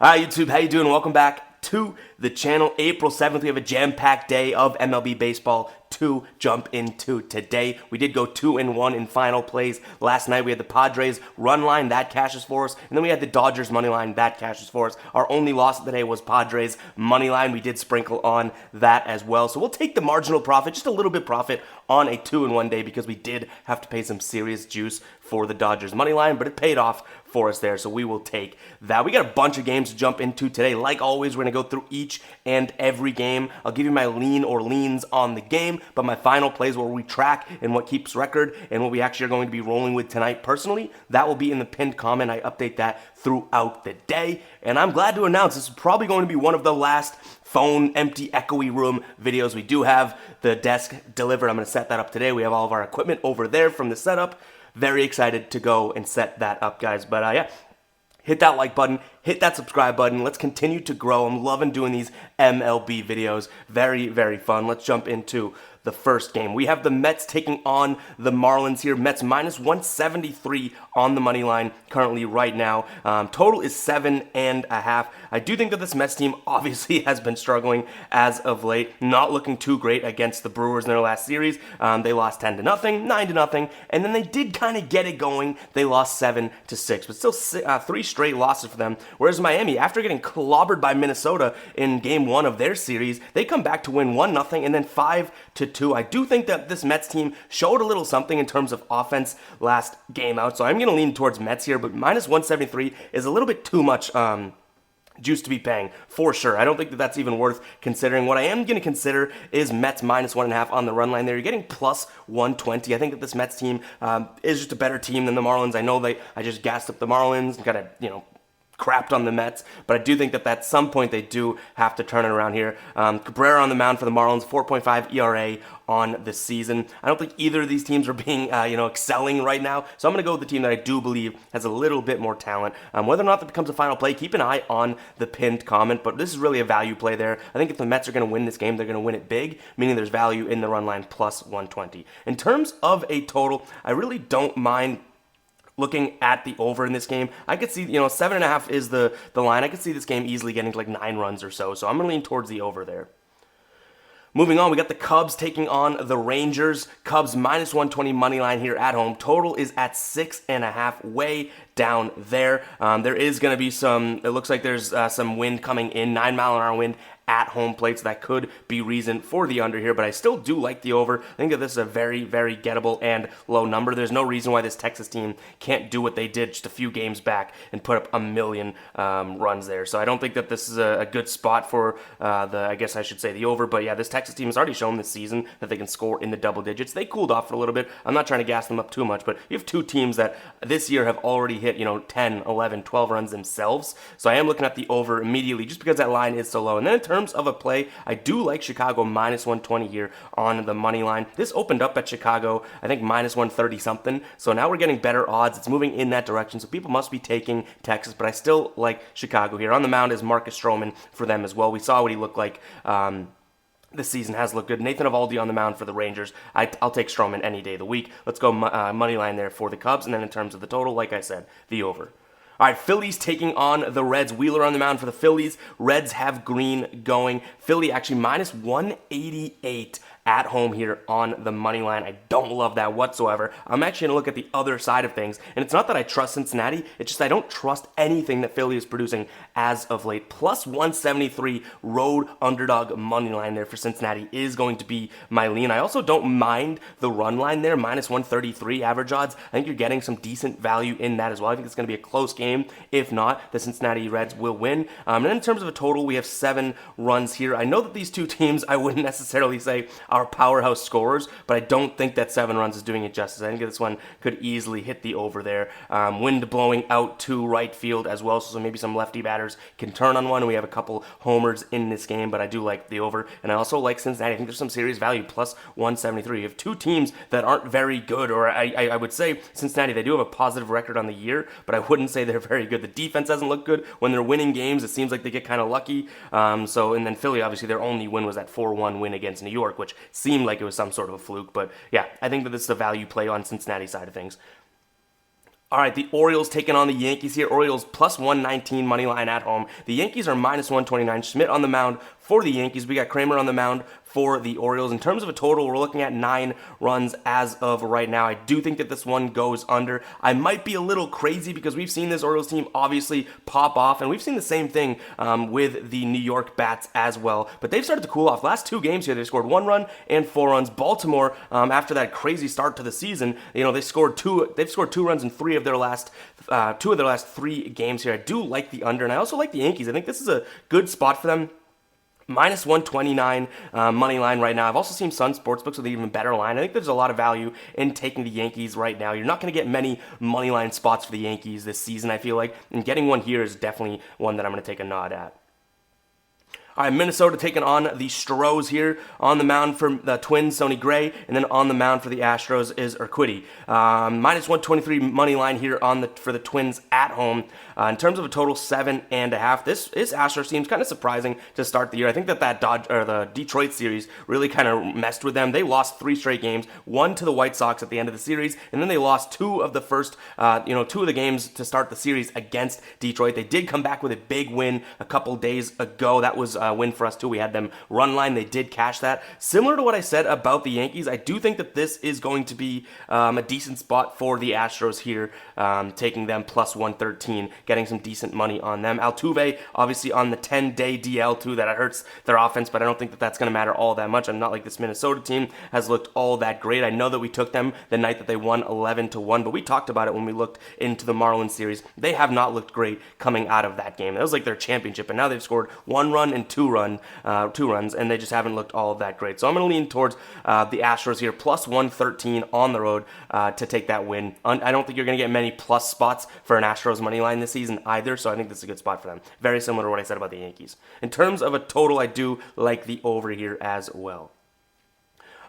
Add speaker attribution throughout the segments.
Speaker 1: Hi YouTube, how you doing? Welcome back to the channel. April 7th, we have a jam-packed day of MLB baseball to jump into today. We did go 2-1 in final plays. Last night we had the Padres run line, that cashes for us, and then we had the Dodgers money line, that cashes for us. Our only loss of the day was Padres money line. We did sprinkle on that as well. So we'll take the marginal profit, just a little bit profit on a 2-1 day because we did have to pay some serious juice for the Dodgers money line, but it paid off for us there, so we will take that. We got a bunch of games to jump into today. Like always, we're going to go through each and every game. I'll give you my lean or leans on the game, but my final plays where we track and what keeps record and what we actually are going to be rolling with tonight personally, that will be in the pinned comment. I update that throughout the day, and I'm glad to announce this is probably going to be one of the last phone, empty, echoey room videos. We do have the desk delivered. I'm going to set that up today. We have all of our equipment over there from the setup. Very excited to go and set that up, guys. But yeah, hit that like button, hit that subscribe button. Let's continue to grow. I'm loving doing these MLB videos. Very, very fun. Let's jump into the first game. We have the Mets taking on the Marlins here. Mets minus 173 on the money line currently right now. Total is 7.5. I do think that this Mets team obviously has been struggling as of late. Not looking too great against the Brewers in their last series. They lost 10-0, 9-0, and then they did kind of get it going. They lost 7-6, but still 3 straight losses for them. Whereas Miami, after getting clobbered by Minnesota in game 1 of their series, they come back to win 1-0 and then 5-2. I do think that this Mets team showed a little something in terms of offense last game out, so I'm going to lean towards Mets here, but minus 173 is a little bit too much juice to be paying, for sure. I don't think that that's even worth considering. What I am going to consider is Mets minus 1.5 on the run line there. You're getting plus 120. I think that this Mets team is just a better team than the Marlins. I know I just gassed up the Marlins and kind of, crapped on the Mets, but I do think that at some point they do have to turn it around here. Cabrera on the mound for the Marlins, 4.5 ERA on the season. I don't think either of these teams are being, excelling right now, so I'm going to go with the team that I do believe has a little bit more talent. Whether or not that becomes a final play, keep an eye on the pinned comment, but this is really a value play there. I think if the Mets are going to win this game, they're going to win it big, meaning there's value in the run line plus 120. In terms of a total, I really don't mind looking at the over in this game. I could see, 7.5 is the line. I could see this game easily getting to like 9 runs or so. So I'm going to lean towards the over there. Moving on, we got the Cubs taking on the Rangers. Cubs minus 120 money line here at home. Total is at 6.5, way down there. There is going to be it looks like there's some wind coming in, 9-mile-an-hour wind at home plate, so that could be reason for the under here, but I still do like the over. I think that this is a very, very gettable and low number. There's no reason why this Texas team can't do what they did just a few games back and put up 1 million runs there. So I don't think that this is a good spot for the over, but yeah, this Texas team has already shown this season that they can score in the double digits. They cooled off for a little bit. I'm not trying to gas them up too much, but you have two teams that this year have already hit, 10, 11, 12 runs themselves. So I am looking at the over immediately just because that line is so low. And then in terms of a play, I do like Chicago minus 120 here on the money line. This opened up at Chicago, I think minus 130 something. So now we're getting better odds. It's moving in that direction. So people must be taking Texas, but I still like Chicago here. On the mound is Marcus Stroman for them as well. We saw what he looked like. This season has looked good. Nathan Eovaldi on the mound for the Rangers. I'll take Stroman any day of the week. Let's go money line there for the Cubs. And then in terms of the total, like I said, the over. All right, Phillies taking on the Reds. Wheeler on the mound for the Phillies. Reds have green going. Philly actually minus 188 at home here on the money line. I don't love that whatsoever. I'm actually going to look at the other side of things, and it's not that I trust Cincinnati, it's just I don't trust anything that Philly is producing as of late. Plus 173 road underdog money line there for Cincinnati is going to be my lean. I also don't mind the run line there, minus 133 average odds. I think you're getting some decent value in that as well. I think it's going to be a close game. If not, the Cincinnati Reds will win. And in terms of a total, we have 7 runs here. I know that these two teams, I wouldn't necessarily say are powerhouse scorers, but I don't think that 7 runs is doing it justice. I think this one could easily hit the over there. Wind blowing out to right field as well, so maybe some lefty batters can turn on one. We have a couple homers in this game, but I do like the over, and I also like Cincinnati. I think there's some serious value, plus 173. You have two teams that aren't very good, or I would say Cincinnati, they do have a positive record on the year, but I wouldn't say they're very good. The defense doesn't look good. When they're winning games, it seems like they get kind of lucky. And then Philly, obviously, their only win was that 4-1 win against New York, which seemed like it was some sort of a fluke. But yeah, I think that this is a value play on Cincinnati side of things. All right, the Orioles taking on the Yankees here. Orioles plus 119 money line at home. The Yankees are minus 129. Schmidt on the mound for the Yankees. We got Kramer on the mound for the Orioles. In terms of a total, we're looking at 9 runs as of right now. I do think that this one goes under. I might be a little crazy because we've seen this Orioles team obviously pop off, and we've seen the same thing with the New York Bats as well. But they've started to cool off. Last 2 games here, they scored 1 run and 4 runs. Baltimore, after that crazy start to the season, they've scored 2 runs in 3 of their last 3 games here. I do like the under, and I also like the Yankees. I think this is a good spot for them. Minus 129 money line right now. I've also seen some sportsbooks with an even better line. I think there's a lot of value in taking the Yankees right now. You're not going to get many money line spots for the Yankees this season, I feel like, and getting one here is definitely one that I'm going to take a nod at. All right, Minnesota taking on the Stros here. On the mound for the Twins, Sonny Gray, and then on the mound for the Astros is Urquidy. Minus 123 money line here for the Twins at home. In terms of a total 7.5, this Astros seems kind of surprising to start the year. I think that the Detroit series really kind of messed with them. They lost 3 straight games, 1 to the White Sox at the end of the series, and then they lost 2 of the games to start the series against Detroit. They did come back with a big win a couple days ago. That was win for us too. We had them run line. They did cash that. Similar to what I said about the Yankees, I do think that this is going to be a decent spot for the Astros here, taking them plus 113, getting some decent money on them. Altuve, obviously on the 10-day DL too, that hurts their offense, but I don't think that that's going to matter all that much. I'm not like this Minnesota team has looked all that great. I know that we took them the night that they won 11-1, but we talked about it when we looked into the Marlins series. They have not looked great coming out of that game. That was like their championship, and now they've scored 1 run and 2 runs, and they just haven't looked all that great. So I'm going to lean towards the Astros here, plus 113 on the road to take that win. I don't think you're going to get many plus spots for an Astros money line this season either, so I think this is a good spot for them. Very similar to what I said about the Yankees. In terms of a total, I do like the over here as well.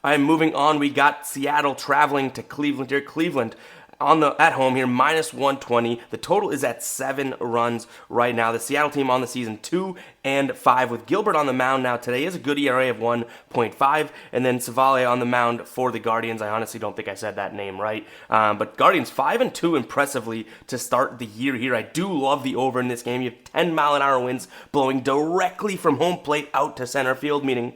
Speaker 1: All right, moving on, we got Seattle traveling to Cleveland here. Cleveland at home here, minus 120. The total is at 7 runs right now. The Seattle team on the season 2-5 with Gilbert on the mound now today. Is a good ERA of 1.5, and then Savale on the mound for the Guardians. I honestly don't think I said that name right, but Guardians 5-2 impressively to start the year here. I do love the over in this game. You have 10-mile-an-hour winds blowing directly from home plate out to center field, meaning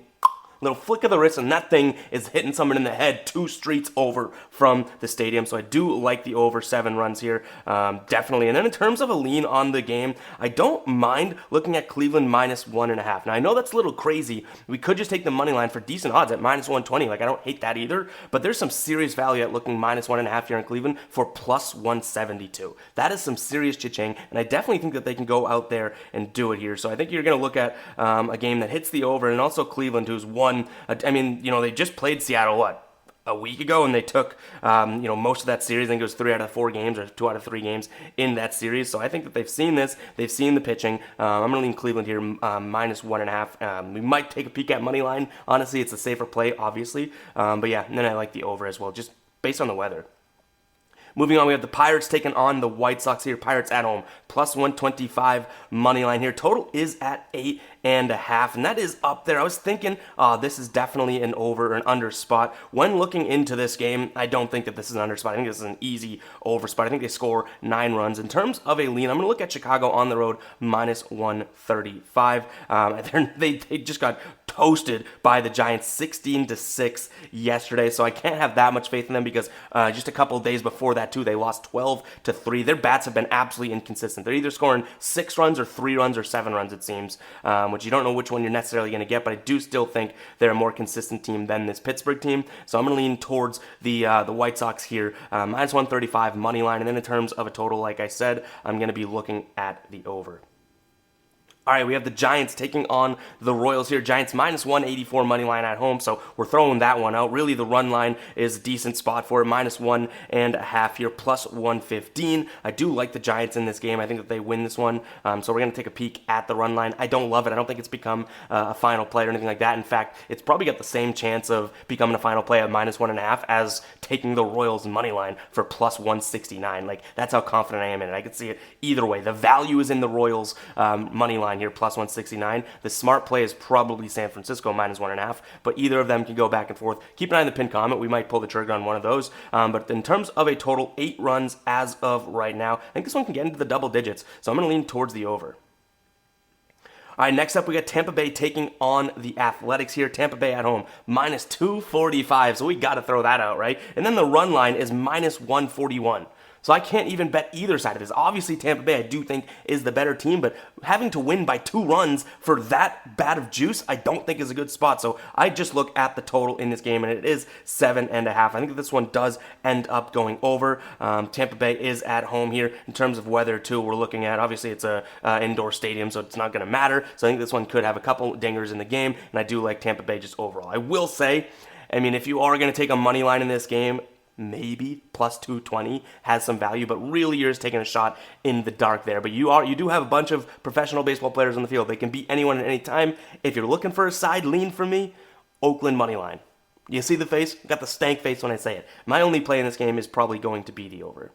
Speaker 1: little flick of the wrist, and that thing is hitting someone in the head 2 streets over from the stadium. So I do like the over 7 runs here, definitely. And then in terms of a lean on the game, I don't mind looking at Cleveland minus 1.5. Now I know that's a little crazy. We could just take the money line for decent odds at minus 120. Like, I don't hate that either, but there's some serious value at looking minus 1.5 here in Cleveland for plus 172. That is some serious cha-ching, and I definitely think that they can go out there and do it here. So I think you're going to look at a game that hits the over, and also Cleveland, who's they just played Seattle, a week ago, and they took most of that series. I think it was 3 out of 4 games or 2 out of 3 games in that series. So I think that they've seen this. They've seen the pitching. I'm going to lean Cleveland here, minus 1.5. We might take a peek at money line. Honestly, it's a safer play, obviously. But yeah, and then I like the over as well, just based on the weather. Moving on, we have the Pirates taking on the White Sox here. Pirates at home, plus 125 money line here. Total is at 8.5, and that is up there. I was thinking, this is definitely an over or an under spot. When looking into this game, I don't think that this is an under spot. I think this is an easy over spot. I think they score 9 runs. In terms of a lean, I'm going to look at Chicago on the road, minus 135. They just got toasted by the Giants 16-6 yesterday, so I can't have that much faith in them because just a couple of days before that too, they lost 12-3. Their bats have been absolutely inconsistent. They're either scoring 6 runs or 3 runs or 7 runs, it seems, which you don't know which one you're necessarily going to get, but I do still think they're a more consistent team than this Pittsburgh team, so I'm going to lean towards the White Sox here, minus 135 money line, and then in terms of a total, like I said, I'm going to be looking at the over. All right, we have the Giants taking on the Royals here. Giants minus 184 money line at home, so we're throwing that one out. Really, the run line is a decent spot for it, minus 1.5 here, plus 115. I do like the Giants in this game. I think that they win this one, so we're going to take a peek at the run line. I don't love it. I don't think it's become a final play or anything like that. In fact, it's probably got the same chance of becoming a final play at minus 1.5 as taking the Royals money line for plus 169. Like, that's how confident I am in it. I could see it either way. The value is in the Royals money line line here, plus 169. The smart play is probably San Francisco minus 1.5, but either of them can go back and forth. Keep an eye on the pinned comment. We might pull the trigger on one of those. But in terms of a total 8 runs as of right now, I think this one can get into the double digits, so I'm going to lean towards the over. All right, next up we got Tampa Bay taking on the Athletics here. Tampa Bay at home, minus 245, so we got to throw that out, right? And then the run line is minus 141. So I can't even bet either side of this. Obviously, Tampa Bay, I do think, is the better team, but having to win by 2 runs for that bad of juice, I don't think is a good spot. So I just look at the total in this game, and it is 7.5. I think this one does end up going over. Tampa Bay is at home here. In terms of weather, too, we're looking at, obviously, it's a indoor stadium, so it's not going to matter. So I think this one could have a couple dingers in the game, and I do like Tampa Bay just overall. I will say, I mean, if you are going to take a money line in this game, maybe plus 220 has some value, but really you're just taking a shot in the dark there. But you do have a bunch of professional baseball players on the field. They can beat anyone at any time. If you're looking for a side lean from me, Oakland money line. You see the face? Got the stank face when I say it. My only play in this game is probably going to be the over.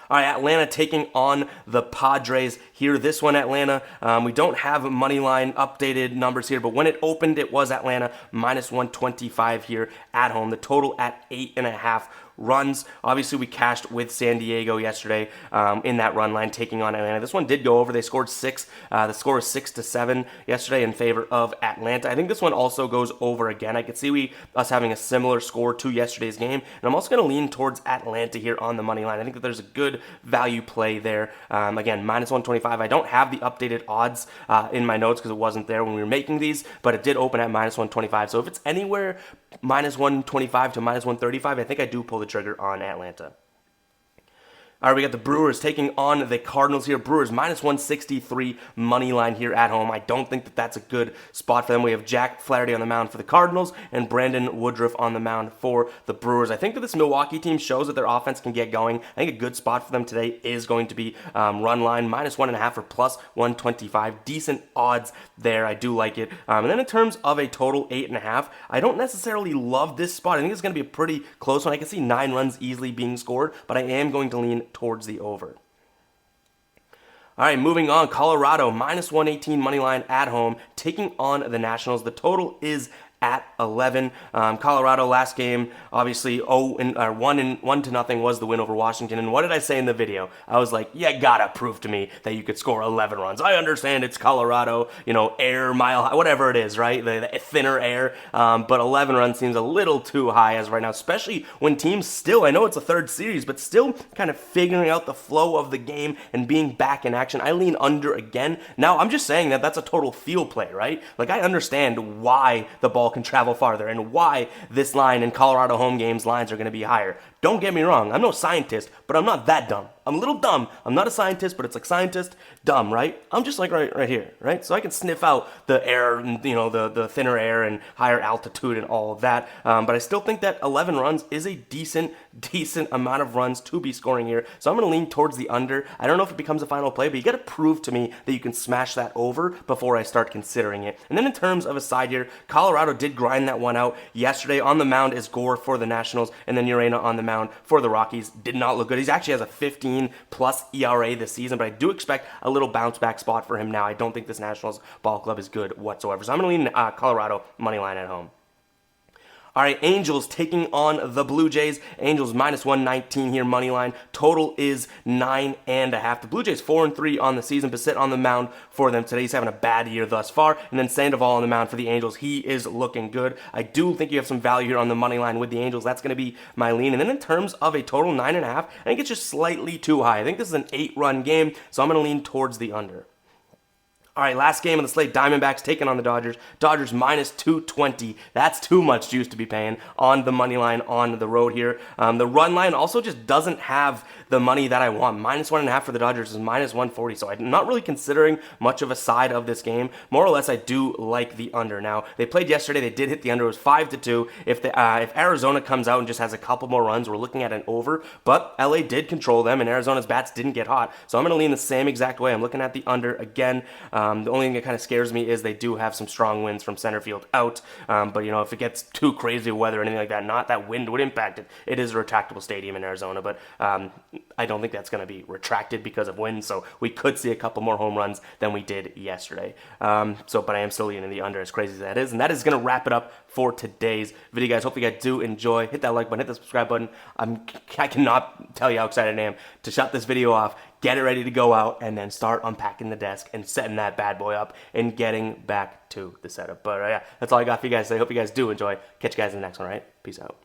Speaker 1: All right, Atlanta taking on the Padres here. This one, Atlanta, we don't have money line updated numbers here, but when it opened, it was Atlanta minus 125 here at home. The total at 8.5 runs. Obviously, we cashed with San Diego yesterday in that run line, taking on Atlanta. This one did go over. They scored 6. The score was 6-7 yesterday in favor of Atlanta. I think this one also goes over again. I could see us having a similar score to yesterday's game, and I'm also going to lean towards Atlanta here on the money line. I think that there's a good value play there. Again, minus 125. I don't have the updated odds in my notes because it wasn't there when we were making these, but it did open at minus 125. So if it's anywhere minus 125 to minus 135, I think I do pull the trigger on Atlanta. All right, we got the Brewers taking on the Cardinals here. Brewers minus 163 money line here at home. I don't think that that's a good spot for them. We have Jack Flaherty on the mound for the Cardinals and Brandon Woodruff on the mound for the Brewers. I think that this Milwaukee team shows that their offense can get going. I think a good spot for them today is going to be run line minus 1.5 or plus 125. Decent odds there. I do like it. And then in terms of a total 8.5, I don't necessarily love this spot. I think it's going to be a pretty close one. I can see 9 runs easily being scored, but I am going to lean towards the over. All right, moving on. Colorado minus 118 money line at home, taking on the Nationals. The total is at 11. Colorado last game, obviously 1-0 was the win over Washington. And what did I say in the video? I was like, you gotta prove to me that you could score 11 runs. I understand it's Colorado, air, mile high, whatever it is, right? The thinner air. But 11 runs seems a little too high as right now, especially when teams still, I know it's a third series, but still kind of figuring out the flow of the game and being back in action. I lean under again. Now, I'm just saying that that's a total feel play, right? Like, I understand why the ball can travel farther and why this line in Colorado home games lines are going to be higher. Don't get me wrong, I'm no scientist, but I'm not that dumb. I'm a little dumb. I'm not a scientist, but it's like scientist, dumb, right? I'm just like right here, right? So I can sniff out the air, and, the thinner air and higher altitude and all of that. But I still think that 11 runs is a decent amount of runs to be scoring here. So I'm going to lean towards the under. I don't know if it becomes a final play, but you got to prove to me that you can smash that over before I start considering it. And then in terms of a side here, Colorado did grind that one out yesterday. On the mound is Gore for the Nationals, and then Urena on the mound for the Rockies. Did not look good. He's actually has a 15 plus ERA this season, but I do expect a little bounce back spot for him now. I don't think this Nationals ball club is good whatsoever. So I'm going to lean Colorado money line at home. All right, Angels taking on the Blue Jays. Angels minus 119 here, money line. Total is 9.5. The Blue Jays 4-3 on the season. Bassett on the mound for them today. He's having a bad year thus far. And then Sandoval on the mound for the Angels. He is looking good. I do think you have some value here on the money line with the Angels. That's going to be my lean. And then in terms of a total 9.5, I think it's just slightly too high. I think this is an 8-run game, so I'm going to lean towards the under. All right, last game of the slate, Diamondbacks taking on the Dodgers. Dodgers minus 220. That's too much juice to be paying on the money line on the road here. The run line also just doesn't have the money that I want. Minus 1.5 for the Dodgers is minus 140, so I'm not really considering much of a side of this game. More or less, I do like the under. Now, they played yesterday. They did hit the under. It was 5-2. If Arizona comes out and just has a couple more runs, we're looking at an over. But LA did control them, and Arizona's bats didn't get hot. So I'm going to lean the same exact way. I'm looking at the under again. The only thing that kind of scares me is they do have some strong winds from center field out. But, if it gets too crazy weather or anything like that, not that wind would impact it. It is a retractable stadium in Arizona, but I don't think that's going to be retracted because of wind. So we could see a couple more home runs than we did yesterday. But I am still leaning the under, as crazy as that is. And that is going to wrap it up for today's video, guys. Hope you guys do enjoy. Hit that like button, hit the subscribe button. I cannot tell you how excited I am to shut this video off, get it ready to go out, and then start unpacking the desk and setting that bad boy up and getting back to the setup. But yeah, that's all I got for you guys today. Hope you guys do enjoy. Catch you guys in the next one, all right? Peace out.